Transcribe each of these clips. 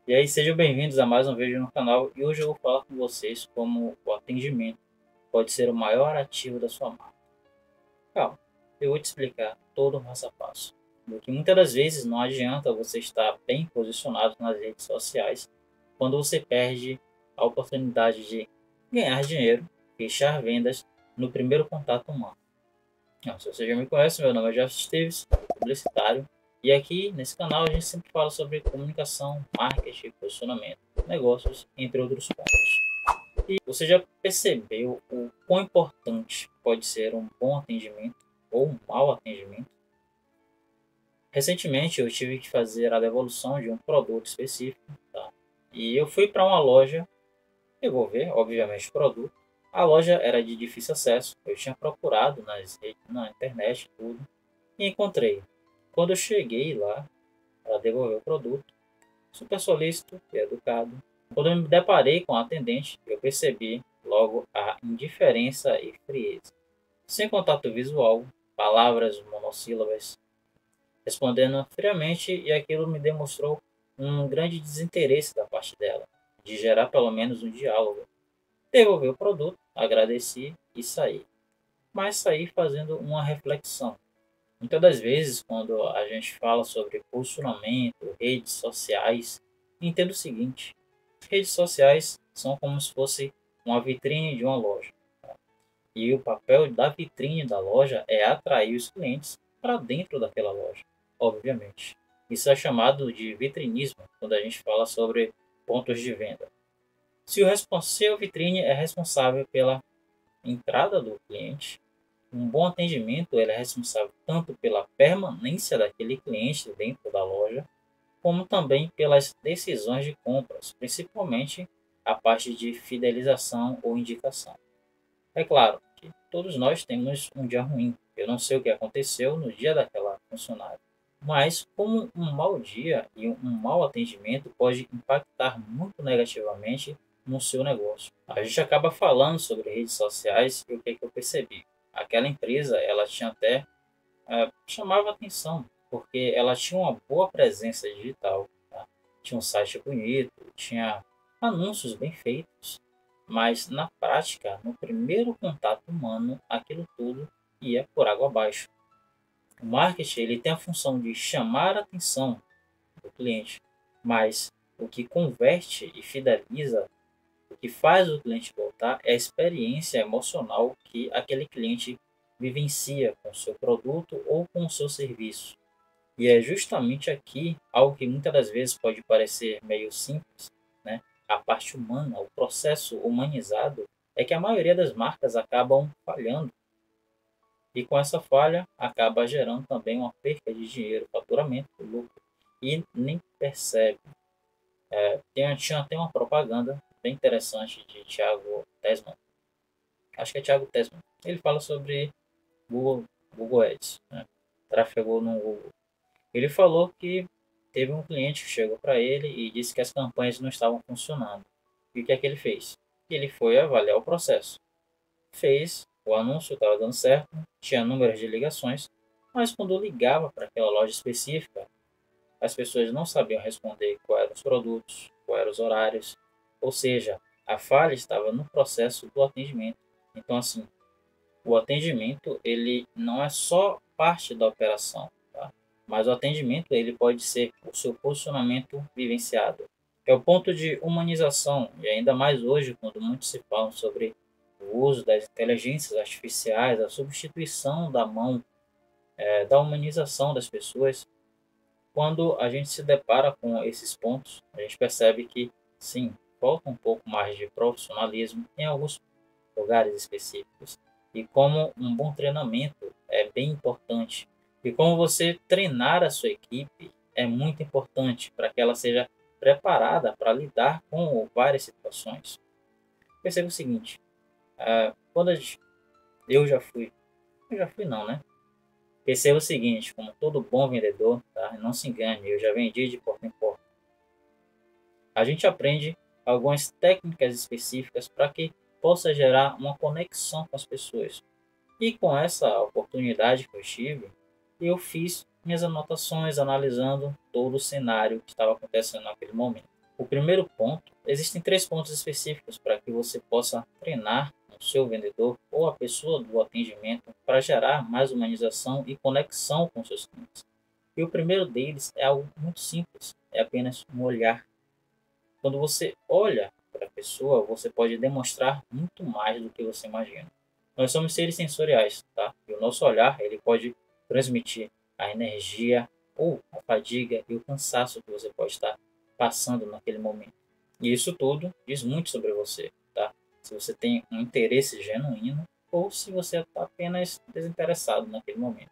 E aí, sejam bem-vindos a mais um vídeo no canal. E hoje eu vou falar com vocês como o atendimento pode ser o maior ativo da sua marca. Calma, eu vou te explicar todo o passo a passo. Porque muitas das vezes não adianta você estar bem posicionado nas redes sociais quando você perde a oportunidade de ganhar dinheiro, fechar vendas no primeiro contato humano. Não, se você já me conhece, meu nome é Jeff Esteves, publicitário, e aqui nesse canal a gente sempre fala sobre comunicação, marketing, posicionamento, negócios, entre outros pontos. E você já percebeu o quão importante pode ser um bom atendimento ou um mau atendimento? Recentemente eu tive que fazer a devolução de um produto específico, tá? E eu fui para uma loja devolver, obviamente, o produto. A loja era de difícil acesso, eu tinha procurado na internet tudo e encontrei. Quando eu cheguei lá para devolver o produto, super solícito e educado. Quando eu me deparei com a atendente, eu percebi logo a indiferença e frieza. Sem contato visual, palavras monossílabas, respondendo friamente, e aquilo me demonstrou um grande desinteresse da parte dela, de gerar pelo menos um diálogo. Devolvi o produto, agradeci e saí. Mas saí fazendo uma reflexão. Muitas das vezes, quando a gente fala sobre posicionamento, redes sociais, entenda o seguinte: redes sociais são como se fosse uma vitrine de uma loja. E o papel da vitrine da loja é atrair os clientes para dentro daquela loja, obviamente. Isso é chamado de vitrinismo quando a gente fala sobre pontos de venda. Se o vitrine é responsável pela entrada do cliente, um bom atendimento ele é responsável tanto pela permanência daquele cliente dentro da loja, como também pelas decisões de compras, principalmente a parte de fidelização ou indicação. É claro que todos nós temos um dia ruim. Eu não sei o que aconteceu no dia daquela funcionária, mas como um mau dia e um mau atendimento pode impactar muito negativamente no seu negócio. A gente acaba falando sobre redes sociais e o que, é que eu percebi. Aquela empresa, ela tinha até chamava atenção, porque ela tinha uma boa presença digital, tá? Tinha um site bonito, tinha anúncios bem feitos, mas na prática, no primeiro contato humano, aquilo tudo ia por água abaixo. O marketing ele tem a função de chamar a atenção do cliente, mas o que converte e fideliza, o que faz o cliente voltar é a experiência emocional que aquele cliente vivencia com o seu produto ou com o seu serviço. E é justamente aqui algo que muitas das vezes pode parecer meio simples, né? A parte humana, o processo humanizado, é que a maioria das marcas acabam falhando. E com essa falha, acaba gerando também uma perca de dinheiro, faturamento, lucro. E nem percebe. Tinha até uma propaganda bem interessante de Thiago Tesman. Acho que é Thiago Tesman. Ele fala sobre Google, Google Ads, né? Tráfego no Google. Ele falou que teve um cliente que chegou para ele e disse que as campanhas não estavam funcionando. E o que é que ele fez? Ele foi avaliar o processo. Fez, o anúncio estava dando certo, tinha números de ligações, mas quando ligava para aquela loja específica, as pessoas não sabiam responder quais eram os produtos, quais eram os horários. Ou seja, a falha estava no processo do atendimento. Então, assim, o atendimento ele não é só parte da operação, tá? Mas o atendimento ele pode ser o seu posicionamento vivenciado. É o ponto de humanização, e ainda mais hoje, quando muitos se falam sobre o uso das inteligências artificiais, a substituição da mão, da humanização das pessoas. Quando a gente se depara com esses pontos, a gente percebe que, sim, falta um pouco mais de profissionalismo em alguns lugares específicos. E como um bom treinamento é bem importante. E como você treinar a sua equipe é muito importante para que ela seja preparada para lidar com várias situações. Perceba o seguinte, quando eu já fui não, né? Perceba o seguinte, como todo bom vendedor, tá? Não se engane, eu já vendi de porta em porta. A gente aprende algumas técnicas específicas para que possa gerar uma conexão com as pessoas. E com essa oportunidade que eu tive, eu fiz minhas anotações analisando todo o cenário que estava acontecendo naquele momento. O primeiro ponto, existem 3 pontos específicos para que você possa treinar o seu vendedor ou a pessoa do atendimento para gerar mais humanização e conexão com seus clientes. E o primeiro deles é algo muito simples, é apenas um olhar. Quando você olha para a pessoa, você pode demonstrar muito mais do que você imagina. Nós somos seres sensoriais, tá? E o nosso olhar, ele pode transmitir a energia ou a fadiga e o cansaço que você pode estar passando naquele momento. E isso tudo diz muito sobre você, tá? Se você tem um interesse genuíno ou se você está apenas desinteressado naquele momento.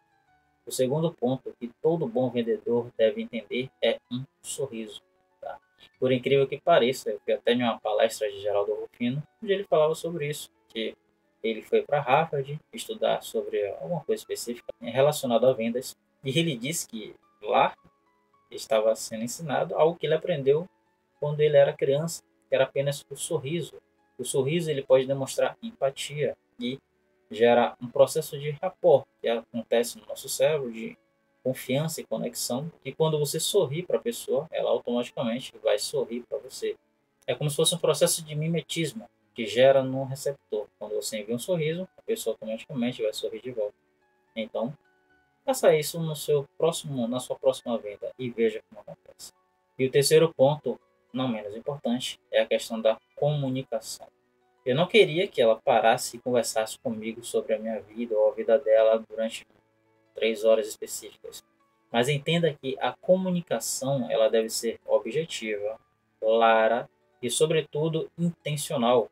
O segundo ponto que todo bom vendedor deve entender é um sorriso. Tá? Por incrível que pareça, eu fui até em uma palestra de Geraldo Rufino, onde ele falava sobre isso, que ele foi para Harvard estudar sobre alguma coisa específica relacionada a vendas, e ele disse que lá estava sendo ensinado algo que ele aprendeu quando ele era criança, que era apenas o sorriso. O sorriso ele pode demonstrar empatia e gera um processo de rapport que acontece no nosso cérebro de confiança e conexão, e quando você sorri para a pessoa, ela automaticamente vai sorrir para você. É como se fosse um processo de mimetismo que gera no receptor. Quando você envia um sorriso, a pessoa automaticamente vai sorrir de volta. Então, faça isso na sua próxima venda e veja como acontece. E o terceiro ponto, não menos importante, é a questão da comunicação. Eu não queria que ela parasse e conversasse comigo sobre a minha vida ou a vida dela durante 3 horas específicas. Mas entenda que a comunicação ela deve ser objetiva, clara e, sobretudo, intencional.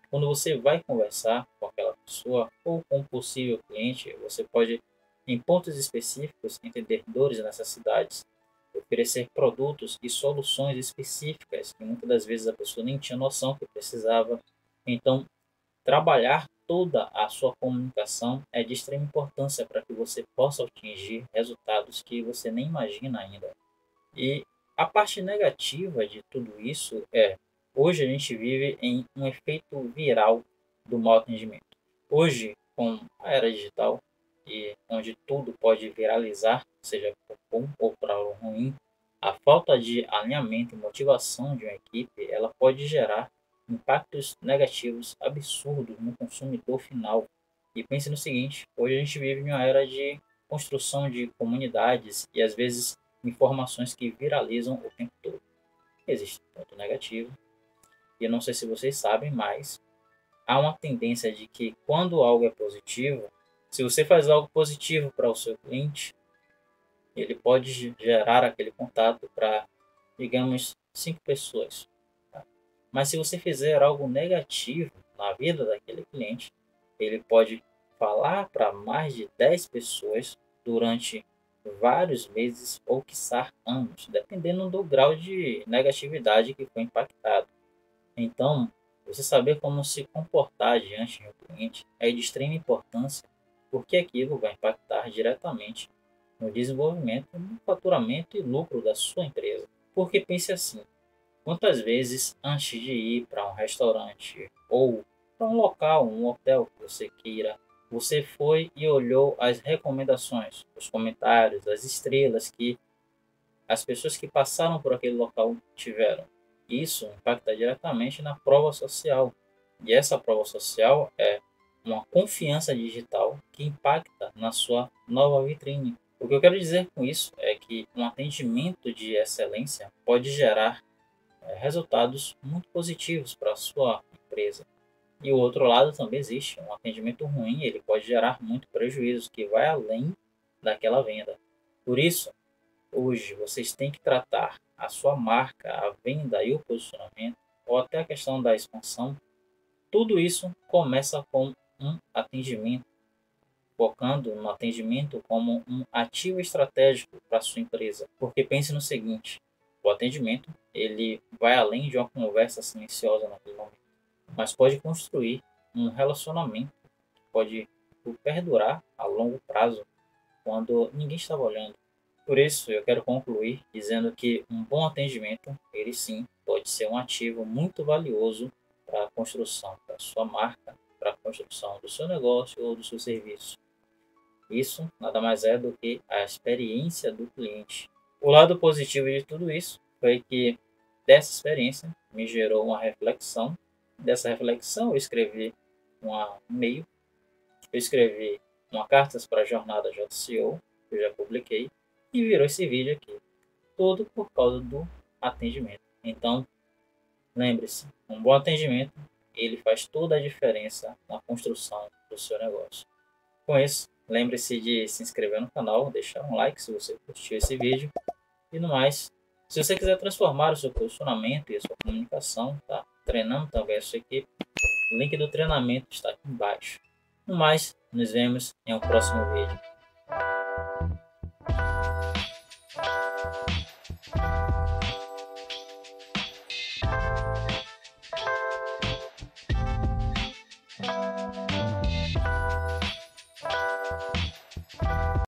Quando você vai conversar com aquela pessoa ou com um possível cliente, você pode, em pontos específicos, entender dores e necessidades, oferecer produtos e soluções específicas que muitas das vezes a pessoa nem tinha noção que precisava. Então, trabalhar toda a sua comunicação é de extrema importância para que você possa atingir resultados que você nem imagina ainda. E a parte negativa de tudo isso é, hoje a gente vive em um efeito viral do mau atendimento. Hoje, com a era digital, e onde tudo pode viralizar, seja por bom ou para ruim, a falta de alinhamento e motivação de uma equipe, ela pode gerar impactos negativos absurdos no consumidor final. E pense no seguinte, hoje a gente vive em uma era de construção de comunidades e às vezes informações que viralizam o tempo todo. Existe um ponto negativo, e eu não sei se vocês sabem, mas há uma tendência de que quando algo é positivo, se você faz algo positivo para o seu cliente, ele pode gerar aquele contato para, digamos, 5 pessoas. Tá? Mas se você fizer algo negativo na vida daquele cliente, ele pode falar para mais de 10 pessoas durante vários meses ou quiçá anos, dependendo do grau de negatividade que foi impactado. Então, você saber como se comportar diante de um cliente é de extrema importância, porque aquilo vai impactar diretamente no desenvolvimento, no faturamento e lucro da sua empresa. Porque pense assim, quantas vezes antes de ir para um restaurante ou para um local, um hotel que você queira, você foi e olhou as recomendações, os comentários, as estrelas que as pessoas que passaram por aquele local tiveram? Isso impacta diretamente na prova social. E essa prova social é uma confiança digital que impacta na sua nova vitrine. O que eu quero dizer com isso é que um atendimento de excelência pode gerar resultados muito positivos para a sua empresa. E o outro lado também existe. Um atendimento ruim, ele pode gerar muito prejuízo que vai além daquela venda. Por isso, hoje vocês têm que tratar a sua marca, a venda e o posicionamento, ou até a questão da expansão. Tudo isso começa com um atendimento, focando no atendimento como um ativo estratégico para a sua empresa. Porque pense no seguinte, o atendimento ele vai além de uma conversa silenciosa naquele momento, mas pode construir um relacionamento que pode perdurar a longo prazo quando ninguém estava olhando. Por isso, eu quero concluir dizendo que um bom atendimento, ele sim, pode ser um ativo muito valioso para a construção da sua marca, para a construção do seu negócio ou do seu serviço. Isso nada mais é do que a experiência do cliente. O lado positivo de tudo isso foi que dessa experiência me gerou uma reflexão. Dessa reflexão eu escrevi um e-mail, eu escrevi uma carta para a jornada JCO, que eu já publiquei, e virou esse vídeo aqui. Tudo por causa do atendimento. Então, lembre-se, um bom atendimento, ele faz toda a diferença na construção do seu negócio. Com isso, lembre-se de se inscrever no canal, deixar um like se você curtiu esse vídeo. E no mais, se você quiser transformar o seu posicionamento e a sua comunicação, tá? Treinando também a sua equipe, o link do treinamento está aqui embaixo. No mais, nos vemos em um próximo vídeo.